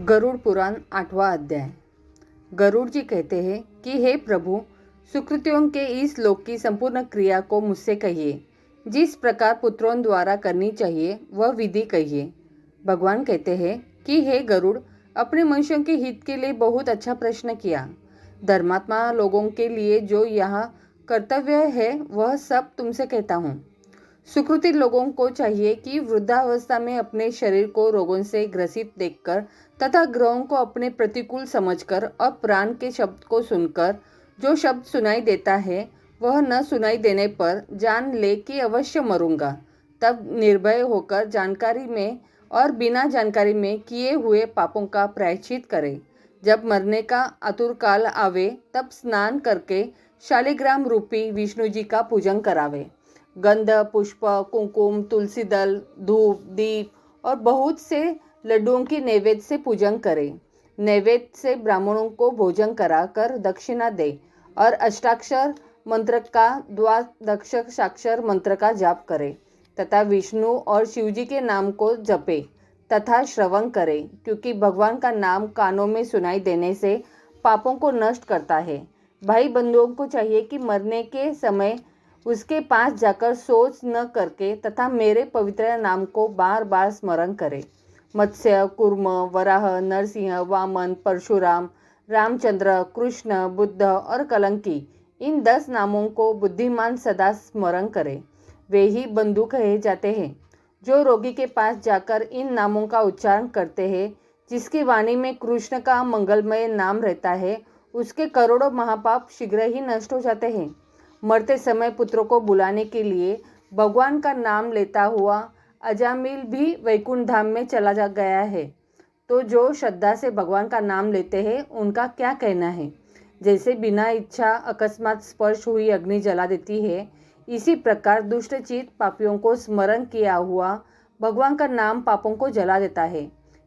गरुड़ पुराण 8वां अध्याय। गरुड़ जी कहते हैं कि हे प्रभु, सुकृतियों के इस लोक की संपूर्ण क्रिया को मुझसे कहिए। जिस प्रकार पुत्रों द्वारा करनी चाहिए वह विधि कहिए। भगवान कहते हैं कि हे गरुड़, अपने मनुष्यों के हित के लिए बहुत अच्छा प्रश्न किया। धर्मात्मा लोगों के लिए जो यहाँ कर्तव्य है वह सब तुमसे कहता हूँ। सुकृति लोगों को चाहिए कि वृद्धावस्था में अपने शरीर को रोगों से ग्रसित देखकर तथा ग्रहों को अपने प्रतिकूल समझकर और प्राण के शब्द को सुनकर जो शब्द सुनाई देता है वह न सुनाई देने पर जान ले कि अवश्य मरूंगा, तब निर्भय होकर जानकारी में और बिना जानकारी में किए हुए पापों का प्रायश्चित करे। जब मरने का आतुर काल आवे तब स्नान करके शालिग्राम रूपी विष्णु जी का पूजन करावे। गंध, पुष्प, कुंकुम, तुलसी दल, धूप, दीप और बहुत से लड्डुओं की नैवेद्य से पूजन करें। नैवेद्य से ब्राह्मणों को भोजन कराकर दक्षिणा दे और अष्टाक्षर मंत्र का द्वादशाक्षर मंत्र का जाप करे तथा विष्णु और शिवजी के नाम को जपे तथा श्रवण करे, क्योंकि भगवान का नाम कानों में सुनाई देने से पापों को नष्ट करता है। भाई बंधुओं को चाहिए कि मरने के समय उसके पास जाकर सोच न करके तथा मेरे पवित्र नाम को बार बार स्मरण करे। मत्स्य, कूर्म, वराह, नरसिंह, वामन, परशुराम, रामचंद्र, कृष्ण, बुद्ध और कलंकी, इन 10 नामों को बुद्धिमान सदा स्मरण करे। वे ही बंधु कहे जाते हैं। जो रोगी के पास जाकर इन नामों का उच्चारण करते हैं, जिसकी वाणी में कृष्ण का मंगलमय नाम रहता है, उसके करोड़ों महापाप शीघ्र ही नष्ट हो जाते हैं। मरते समय पुत्रों को बुलाने के लिए भगवान का नाम लेता हुआ अजामिल भी वैकुंठ धाम में चला जा गया है। तो जो श्रद्धा से भगवान का नाम लेते हैं उनका क्या कहना है। जैसे बिना इच्छा अकस्मात स्पर्श हुई अग्नि जला देती है, इसी प्रकार दुष्टचित पापियों को स्मरण किया हुआ भगवान का नाम पापों को जला देता है।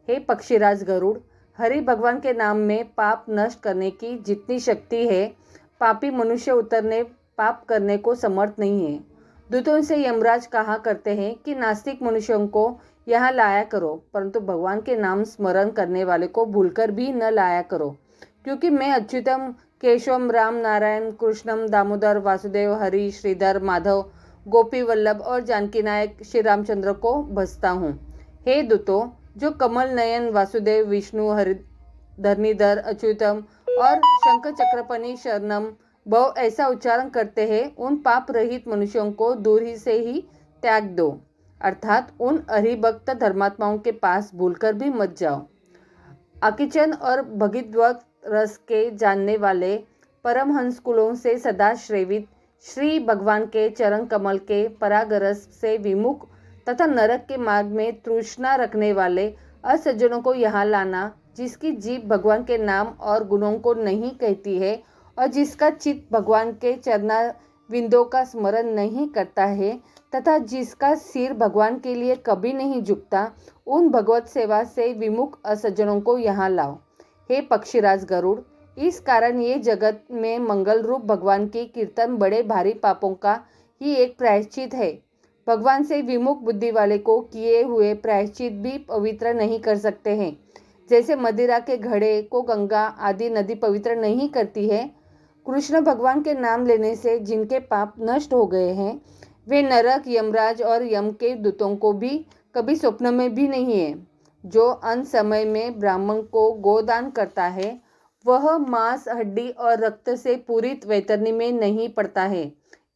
हे पक्षीराज गरुड़, हरि भगवान के नाम में पाप नष्ट करने की जितनी शक्ति है, पापी मनुष्य उतरने पाप करने को समर्थ नहीं है। दूतों से यमराज कहा करते हैं कि नास्तिक मनुष्यों को यहाँ लाया करो, परंतु भगवान के नाम स्मरण करने वाले को भूलकर भी न लाया करो, क्योंकि मैं अच्युतम, केशवम, राम, नारायण, कृष्णम, दामोदर, वासुदेव, हरि, श्रीधर, माधव, गोपी वल्लभ और जानकी नायक श्री रामचंद्र को भजता हूँ। हे दूतों, जो कमल नयन वासुदेव, विष्णु, हरि, धरणीधर, अच्युतम और शंख चक्रपनि शरणम बहु ऐसा उच्चारण करते हैं, उन पाप रहित मनुष्यों को दूर ही से ही त्याग दो, अर्थात उन हरिभक्त धर्मात्माओं के पास भूलकर भी मत जाओ। अकिचन और भगिद्वत रस के जानने वाले परमहंस कुलों से सदा श्रेवित श्री भगवान के चरण कमल के परागरस से विमुख तथा नरक के मार्ग में तृष्णा रखने वाले असज्जनों को यहाँ लाना, जिसकी जीभ भगवान के नाम और गुणों को नहीं कहती है और जिसका चित्त भगवान के चरणारविंदों का स्मरण नहीं करता है तथा जिसका सिर भगवान के लिए कभी नहीं झुकता, उन भगवत सेवा से विमुख असज्जनों को यहाँ लाओ। हे पक्षीराज गरुड़, इस कारण ये जगत में मंगल रूप भगवान की कीर्तन बड़े भारी पापों का ही एक प्रायश्चित है। भगवान से विमुख बुद्धि वाले को किए हुए प्रायश्चित भी पवित्र नहीं कर सकते हैं। जैसे मदिरा के घड़े को गंगा आदि नदी पवित्र नहीं करती है, कृष्ण भगवान के नाम लेने से जिनके पाप नष्ट हो गए हैं, वे नरक, यमराज और यम के दूतों को भी कभी स्वप्न में भी नहीं है। जो अंत समय में ब्राह्मण को गोदान करता है, वह मांस, हड्डी और रक्त से पूरित वैतरणी में नहीं पड़ता है।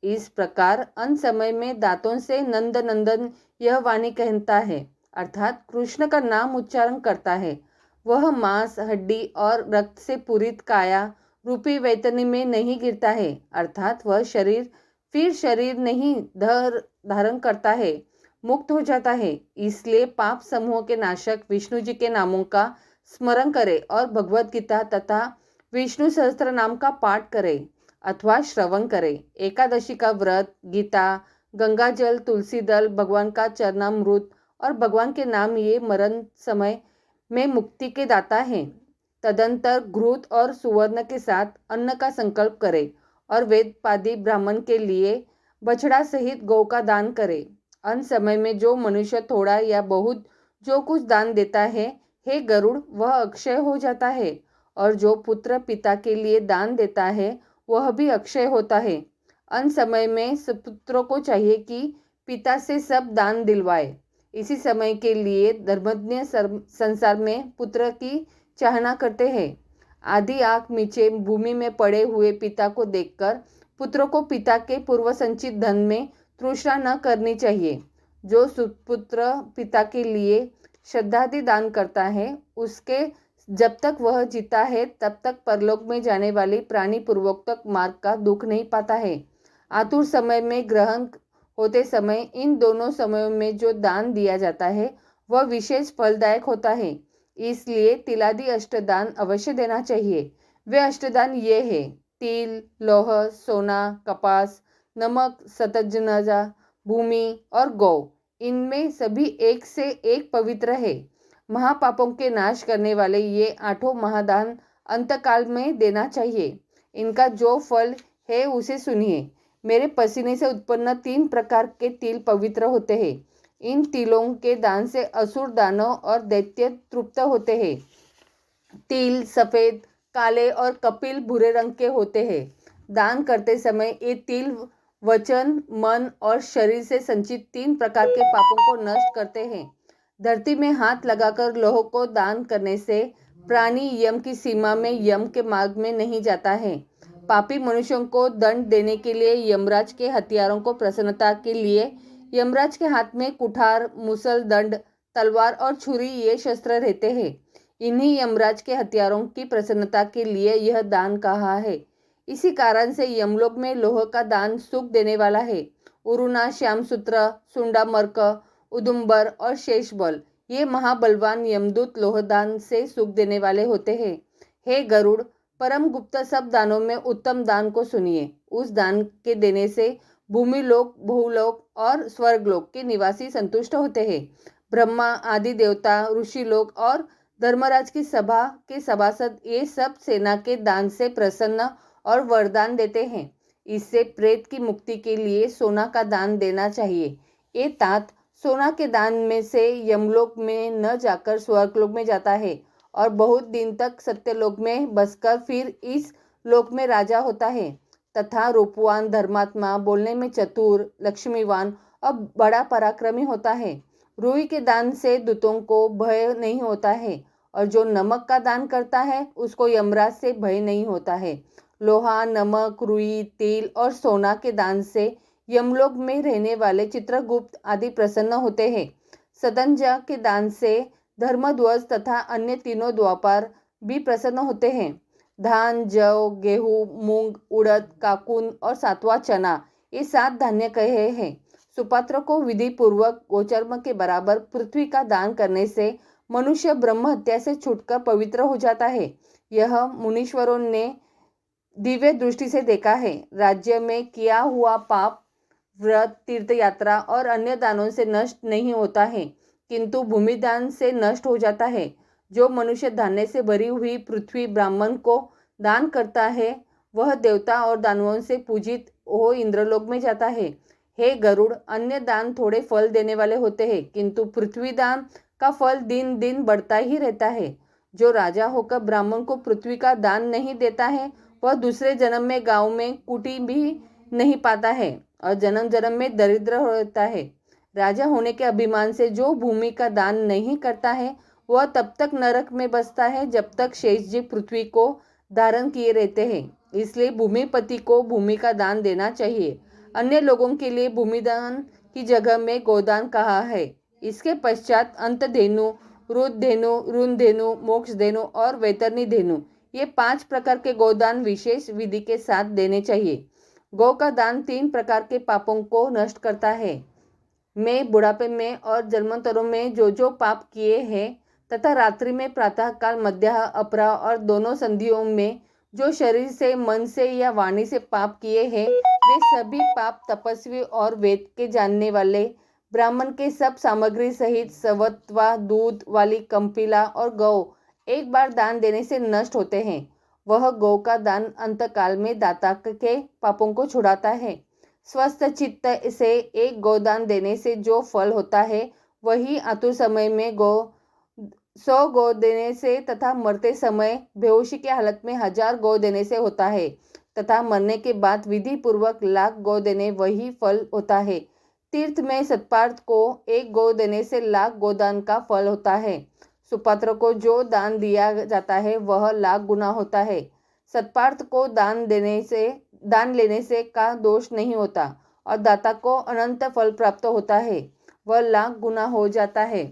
इस प्रकार अंत समय में दांतों से नंद नंदन यह वाणी कहता है, अर्थात कृष्ण का नाम उच्चारण करता है, वह मांस, हड्डी और रक्त से पूरित काया रूपी वैतरणी में नहीं गिरता है, अर्थात वह शरीर फिर शरीर नहीं धारण करता है, मुक्त हो जाता है। इसलिए पाप समूह के नाशक विष्णु जी के नामों का स्मरण करे और भगवत गीता तथा विष्णु सहस्त्र नाम का पाठ करे अथवा श्रवण करे। एकादशी का व्रत, गीता, गंगा जल, तुलसी दल, भगवान का चरणामृत और भगवान के नाम ये मरण समय में मुक्ति के दाता हैं। तदंतर घृत और सुवर्ण के साथ अन्न का संकल्प करे और वेदपादी ब्राह्मण के लिए बछड़ा सहित गौ का दान करे। अंत समय में जो मनुष्य थोड़ा या बहुत जो कुछ दान देता है, हे गरुड़, वह अक्षय हो जाता है, और जो पुत्र पिता के लिए दान देता है वह भी अक्षय होता है। अंत समय में पुत्रों को चाहिए कि पिता से सब दान दिलवाए। इसी समय के लिए धर्मज्ञ संसार में पुत्र की चाहना करते हैं। आधी आंख नीचे भूमि में पड़े हुए पिता को देखकर पुत्रों को पिता के पूर्व संचित धन में तृष्णा न करनी चाहिए। जो सुपुत्र पिता के लिए श्रद्धादि दान करता है, उसके जब तक वह जीता है तब तक परलोक में जाने वाली प्राणी पूर्वोक्त मार्ग का दुख नहीं पाता है। आतुर समय में ग्रहण होते समय इन दोनों समयों में जो दान दिया जाता है वह विशेष फलदायक होता है। इसलिए तिलादि अष्टदान अवश्य देना चाहिए। वे अष्टदान ये है: तिल, लौह, सोना, कपास, नमक, सतजनजा, भूमि और गौ। इनमें सभी एक से एक पवित्र है। महापापों के नाश करने वाले ये 8 महादान अंतकाल में देना चाहिए। इनका जो फल है उसे सुनिए। मेरे पसीने से उत्पन्न 3 प्रकार के तिल पवित्र होते हैं। इन तिलों के दान से असुर, दानव और दैत्य तृप्त होते हैं। तिल सफेद, काले और कपिल भूरे रंग के होते हैं। दान करते समय ये तिल वचन, मन और शरीर से संचित 3 प्रकार के पापों को नष्ट करते हैं। धरती में हाथ लगाकर लौह को दान करने से प्राणी यम की सीमा में यम के मार्ग में नहीं जाता है। पापी मनुष्यों को दंड देने के लिए यमराज के हथियारों को प्रसन्नता के लिए यमराज के हाथ में कुठार, मुसल, दंड, तलवार और छुरी ये शस्त्र रहते हैं। इन्हीं यमराज के हथियारों की प्रसन्नता के लिए यह दान कहा है। इसी कारण से यमलोक में लोह का दान सुख देने वाला है। उरुना, श्यामसूत्र, सुंडामर्क, उदुम्बर और शेषबल ये महाबलवान यमदूत लोहदान से सुख देने वाले होते हैं। हे गरुड़, परम गुप्त सब दानों में उत्तम दान को सुनिए। उस दान के देने से भूमि लोक, भूलोक और स्वर्गलोक के निवासी संतुष्ट होते हैं। ब्रह्मा आदि देवता, ऋषि लोग और धर्मराज की सभा के सभासद ये सब सेना के दान से प्रसन्न और वरदान देते हैं। इससे प्रेत की मुक्ति के लिए सोना का दान देना चाहिए। ये तात सोना के दान में से यमलोक में न जाकर स्वर्गलोक में जाता है और बहुत दिन तक सत्यलोक में बसकर फिर इस लोक में राजा होता है। तथा रूपवान, धर्मात्मा, बोलने में चतुर, लक्ष्मीवान और बड़ा पराक्रमी होता है। रुई के दान से दूतों को भय नहीं होता है, और जो नमक का दान करता है उसको यमराज से भय नहीं होता है। लोहा, नमक, रुई, तिल और सोना के दान से यमलोक में रहने वाले चित्रगुप्त आदि प्रसन्न होते हैं। सतंजा के दान से धर्मध्वज तथा अन्य तीनों द्वापार भी प्रसन्न होते हैं। धान, जौ, गेहूं, मूंग, उड़द, काकुन और सातवां चना ये 7 धान्य कहे हैं। सुपात्र को विधि पूर्वक गोचर्म के बराबर पृथ्वी का दान करने से मनुष्य ब्रह्म हत्या से छूटकर पवित्र हो जाता है। यह मुनीश्वरों ने दिव्य दृष्टि से देखा है। राज्य में किया हुआ पाप व्रत, तीर्थ यात्रा और अन्य दानों से नष्ट नहीं होता है, किंतु भूमि दान से नष्ट हो जाता है। जो मनुष्य धान्य से भरी हुई पृथ्वी ब्राह्मण को दान करता है वह देवता और दानवों से पूजित हो इंद्रलोक में जाता है। हे गरुड़, अन्य दान थोड़े फल देने वाले होते हैं, किंतु पृथ्वी दान का फल दिन दिन बढ़ता ही रहता है। जो राजा होकर ब्राह्मण को पृथ्वी का दान नहीं देता है वह दूसरे जन्म में गांव में कुटी भी नहीं पाता है और जन्म जन्म में दरिद्र होता है। राजा होने के अभिमान से जो भूमि का दान नहीं करता है वह तब तक नरक में बसता है जब तक शेष जी पृथ्वी को धारण किए रहते हैं। इसलिए भूमिपति को भूमि का दान देना चाहिए। अन्य लोगों के लिए भूमिदान की जगह में गोदान कहा है। इसके पश्चात अंतधेनु, रुद्धेनु, ऋणधेनु, मोक्षधेनु और वैतरणी धेनु ये 5 प्रकार के गोदान विशेष विधि के साथ देने चाहिए। गौ का दान 3 प्रकार के पापों को नष्ट करता है। मैं बुढ़ापे में और जन्मांतरों में जो पाप किए हैं तथा रात्रि में, प्रातःकाल, मध्याह्न, अपराह्न और दोनों संधियों में जो शरीर से, मन से या वाणी से पाप किए हैं वे सभी पाप तपस्वी और वेद के जानने वाले ब्राह्मण के सब सामग्री सहित सवत्वा दूध वाली कंपिला और गौ एक बार दान देने से नष्ट होते हैं। वह गौ का दान अंतकाल में दाता के पापों को छुड़ाता है। स्वस्थ चित्त से एक गोदान देने से जो फल होता है वही आतुर समय में गौ 100 गौ देने से तथा मरते समय बेहोशी की हालत में 1000 गौ देने से होता है तथा मरने के बाद विधि पूर्वक 1,00,000 गौ देने वही फल होता है। तीर्थ में सत्पात्र को 1 गौ देने से 1,00,000 गोदान का फल होता है। सुपात्र को जो दान दिया जाता है वह 1,00,000 गुना होता है। सत्पात्र को दान लेने से का दोष नहीं होता और दाता को अनंत फल प्राप्त होता है, वह 1,00,000 गुना हो जाता है।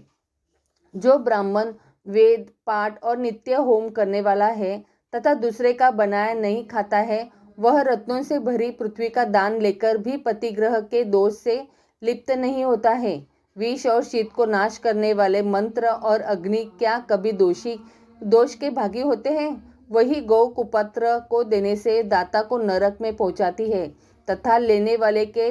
जो ब्राह्मण वेद पाठ और नित्य होम करने वाला है तथा दूसरे का बनाया नहीं खाता है, वह रत्नों से भरी पृथ्वी का दान लेकर भी पतिग्रह के दोष से लिप्त नहीं होता है। विष और शीत को नाश करने वाले मंत्र और अग्नि क्या कभी दोष के भागी होते हैं? वही गौ कुपत्र को देने से दाता को नरक में पहुंचाती है तथा लेने वाले के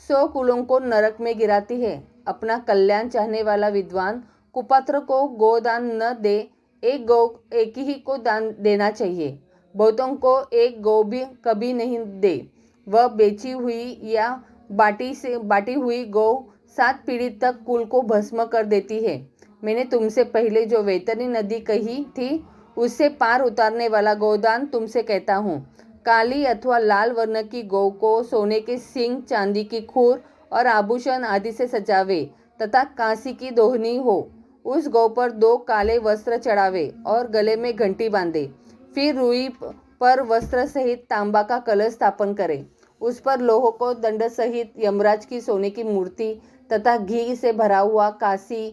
100 कुलों को नरक में गिराती है। अपना कल्याण चाहने वाला विद्वान कुपात्र को गोदान न दे, एक ही को दान देना चाहिए। बहुतों को एक गौ भी कभी नहीं दे। वह बेची हुई या बाटी हुई गौ 7 पीढ़ी तक कुल को भस्म कर देती है। मैंने तुमसे पहले जो वैतरणी नदी कही थी, उससे पार उतारने वाला गोदान तुमसे कहता हूँ। काली अथवा लाल वर्ण की गौ को सोने के सींग, चांदी की खूर और आभूषण आदि से सजावे तथा कांसी की दोहनी हो। उस गौ पर 2 काले वस्त्र चढ़ावे और गले में घंटी बांधे। फिर रुई पर वस्त्र सहित तांबा का कलश स्थापन करे। उस पर लोह को दंड सहित यमराज की सोने की मूर्ति तथा घी से भरा हुआ कासी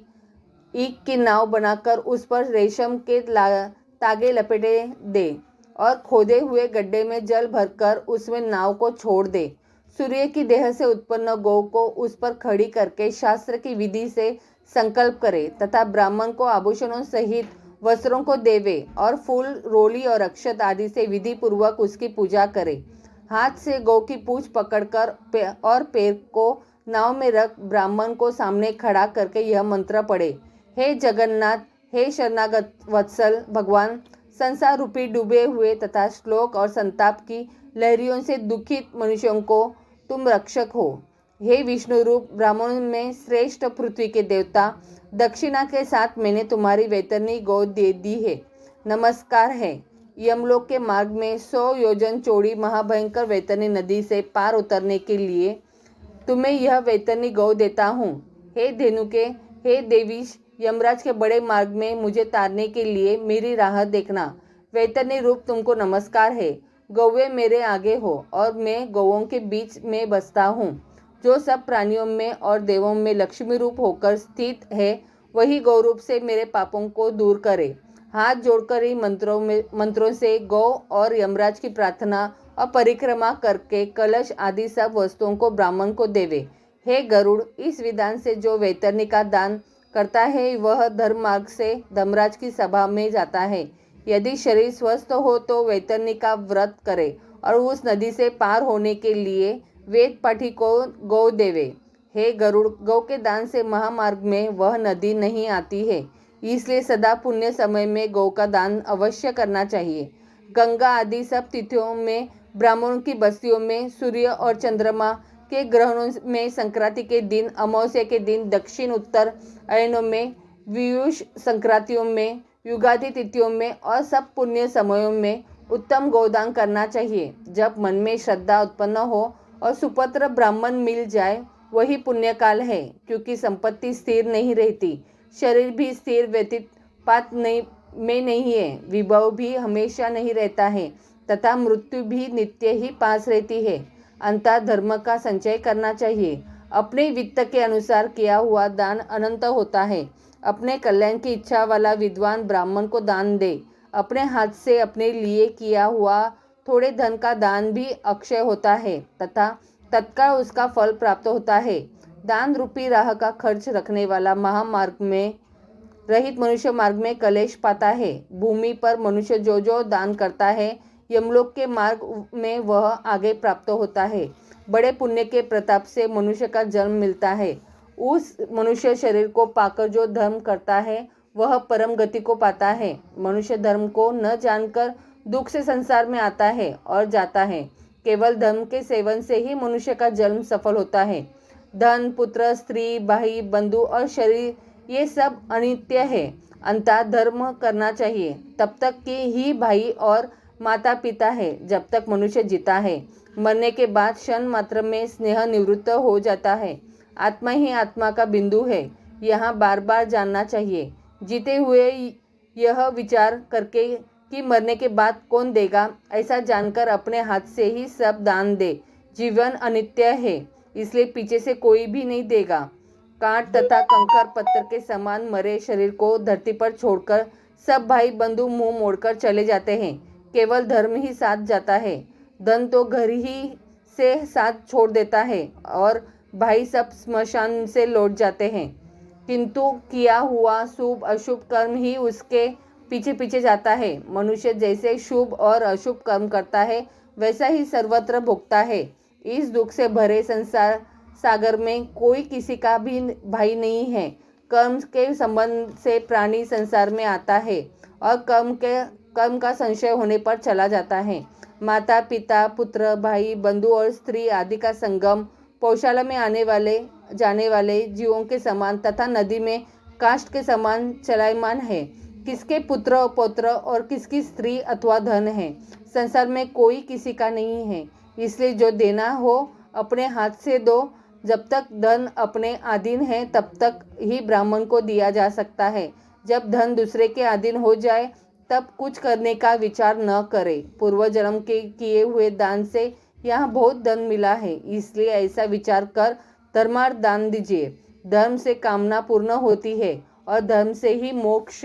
ईख की नाव बनाकर उस पर रेशम के तागे लपेटे दे और खोदे हुए गड्ढे में जल भरकर उसमें नाव को छोड़ दे। सूर्य की देह से उत्पन्न गौ को उस पर खड़ी करके शास्त्र की विधि से संकल्प करे तथा ब्राह्मण को आभूषणों सहित वस्त्रों को देवे और फूल, रोली और अक्षत आदि से विधि पूर्वक उसकी पूजा करे। हाथ से गौ की पूंछ पकड़कर और पैर को नाव में रख ब्राह्मण को सामने खड़ा करके यह मंत्र पढ़े। हे जगन्नाथ, हे शरणागत वत्सल भगवान, संसार रूपी डूबे हुए तथा श्लोक और संताप की लहरियों से दुखित मनुष्यों को तुम रक्षक हो। हे विष्णु रूप ब्राह्मणों में श्रेष्ठ पृथ्वी के देवता, दक्षिणा के साथ मैंने तुम्हारी वैतरणी गौ दे दी है। नमस्कार है। यमलोक के मार्ग में 100 योजन चौड़ी महाभयंकर वैतरणी नदी से पार उतरने के लिए तुम्हें यह वैतरणी गौ देता हूँ। हे धेनुके, हे देवीश, यमराज के बड़े मार्ग में मुझे तारने के लिए मेरी राह देखना। वैतरणी रूप तुमको नमस्कार है। गौवे मेरे आगे हो और मैं गौओं के बीच में बसता हूँ। जो सब प्राणियों में और देवों में लक्ष्मी रूप होकर स्थित है, वही गौ रूप से मेरे पापों को दूर करे। हाथ जोड़कर ही मंत्रों से गौ और यमराज की प्रार्थना और परिक्रमा करके कलश आदि सब वस्तुओं को ब्राह्मण को देवे। हे गरुड़, इस विधान से जो वैतरणी का दान करता है वह धर्म मार्ग से धर्मराज की सभा में जाता है। यदि शरीर स्वस्थ हो तो वैतरणी का व्रत करे और उस नदी से पार होने के लिए वेद पाठी को गौ देवे। हे गरुड़, गौ के दान से महामार्ग में वह नदी नहीं आती है, इसलिए सदा पुण्य समय में गौ का दान अवश्य करना चाहिए। गंगा आदि सब तिथियों में, ब्राह्मणों की बस्तियों में, सूर्य और चंद्रमा के ग्रहणों में, संक्रांति के दिन, अमावस्या के दिन, दक्षिण उत्तर अयनों में, वियुष संक्रांतियों में, युगादि तिथियों में और सब पुण्य समयों में उत्तम गोदान करना चाहिए। जब मन में श्रद्धा उत्पन्न हो और सुपुत्र ब्राह्मण मिल जाए, वही पुण्यकाल है, क्योंकि संपत्ति स्थिर नहीं रहती, शरीर भी स्थिर व्यतीत में नहीं है, विभव भी हमेशा नहीं रहता है तथा मृत्यु भी नित्य ही पास रहती है। अंततः धर्म का संचय करना चाहिए। अपने वित्त के अनुसार किया हुआ दान अनंत होता है। अपने कल्याण की इच्छा वाला विद्वान ब्राह्मण को दान दे। अपने हाथ से अपने लिए किया हुआ थोड़े धन का दान भी अक्षय होता है तथा तत्काल उसका फल प्राप्त होता है। दान रूपी राह का खर्च रखने वाला महामार्ग में रहित मनुष्य मार्ग में कलेश पाता है। भूमि पर मनुष्य जो जो दान करता है, यमलोक के मार्ग में वह आगे प्राप्त होता है। बड़े पुण्य के प्रताप से मनुष्य का जन्म मिलता है। उस मनुष्य शरीर को पाकर जो धर्म करता है वह परम गति को पाता है। मनुष्य धर्म को न जानकर दुख से संसार में आता है और जाता है। केवल धर्म के सेवन से ही मनुष्य का जन्म सफल होता है। धन, पुत्र, स्त्री, भाई, बंधु और शरीर ये सब अनित्य है। अंततः धर्म करना चाहिए तब तक कि ही भाई और माता पिता है, जब तक मनुष्य जीता है। मरने के बाद क्षण मात्र में स्नेह निवृत्त हो जाता है। आत्मा ही आत्मा का बिंदु है, यहाँ बार बार जानना चाहिए। जीते हुए यह विचार करके कि मरने के बाद कौन देगा, ऐसा जानकर अपने हाथ से ही सब दान दे। जीवन अनित्य है, इसलिए पीछे से कोई भी नहीं देगा। कांट तथा कंकर पत्थर के समान मरे शरीर को धरती पर छोड़कर सब भाई बंधु मुंह मोड़कर चले जाते हैं। केवल धर्म ही साथ जाता है। धन तो घर ही से साथ छोड़ देता है और भाई सब स्मशान से लौट जाते हैं, किंतु किया हुआ शुभ अशुभ कर्म ही उसके पीछे पीछे जाता है। मनुष्य जैसे शुभ और अशुभ कर्म करता है, वैसा ही सर्वत्र भोगता है। इस दुख से भरे संसार सागर में कोई किसी का भी भाई नहीं है। कर्म के संबंध से प्राणी संसार में आता है और कर्म का संशय होने पर चला जाता है। माता पिता पुत्र भाई बंधु और स्त्री आदि का संगम पौशाला में आने वाले जाने वाले जीवों के समान तथा नदी में काष्ठ के समान चलायमान है। किसके पुत्र पौत्र और किसकी स्त्री अथवा धन है, संसार में कोई किसी का नहीं है। इसलिए जो देना हो अपने हाथ से दो। जब तक धन अपने अधीन है तब तक ही ब्राह्मण को दिया जा सकता है। जब धन दूसरे के अधीन हो जाए तब कुछ करने का विचार न करे। पूर्व जन्म के किए हुए दान से यहाँ बहुत धन मिला है, इसलिए ऐसा विचार कर धर्मार्थ दान दीजिए। धर्म से कामना पूर्ण होती है और धर्म से ही मोक्ष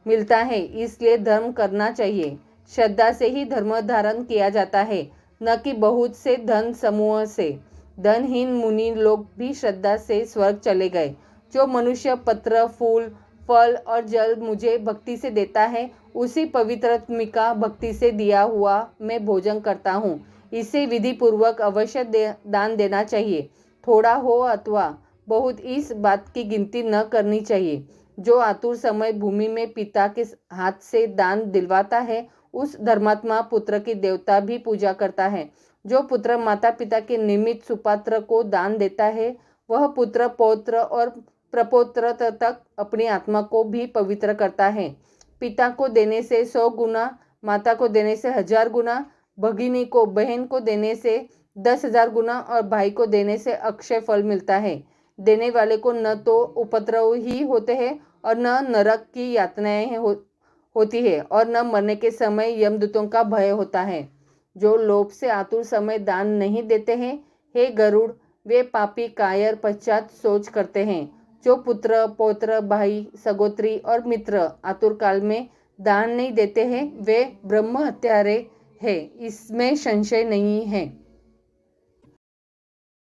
मिलता है, इसलिए धर्म करना चाहिए। श्रद्धा से ही धर्म धारण किया जाता है, न कि बहुत से धन समूह से। धनहीन मुनि लोग भी श्रद्धा से स्वर्ग चले गए। जो मनुष्य पत्र फूल फल और जल मुझे भक्ति से देता है, उसी पवित्रत्मिका भक्ति से दिया हुआ मैं भोजन करता हूँ। इसे विधि पूर्वक अवश्य दान देना चाहिए। थोड़ा हो अथवा बहुत, इस बात की गिनती न करनी चाहिए। जो आतुर समय भूमि में पिता के हाथ से दान दिलवाता है, उस धर्मात्मा पुत्र की देवता भी पूजा करता है। जो पुत्र माता पिता के निमित्त सुपात्र को दान देता है, वह पुत्र पौत्र और प्रपौत्र तक अपनी आत्मा को भी पवित्र करता है। पिता को देने से 100 गुना, माता को देने से 1000 गुना, भगिनी को बहन को देने से 10,000 गुना और भाई को देने से अक्षय फल मिलता है। देने वाले को न तो उपद्रव ही होते हैं और न नरक की यातनाएं होती है और न मरने के समय यमदूतों का भय होता है। जो लोभ से आतुर समय दान नहीं देते हैं, हे गरुड़, वे पापी कायर पश्चात सोच करते हैं। जो पुत्र पौत्र भाई सगोत्री और मित्र आतुर काल में दान नहीं देते हैं, वे ब्रह्म हत्यारे हैं, इसमें संशय नहीं है।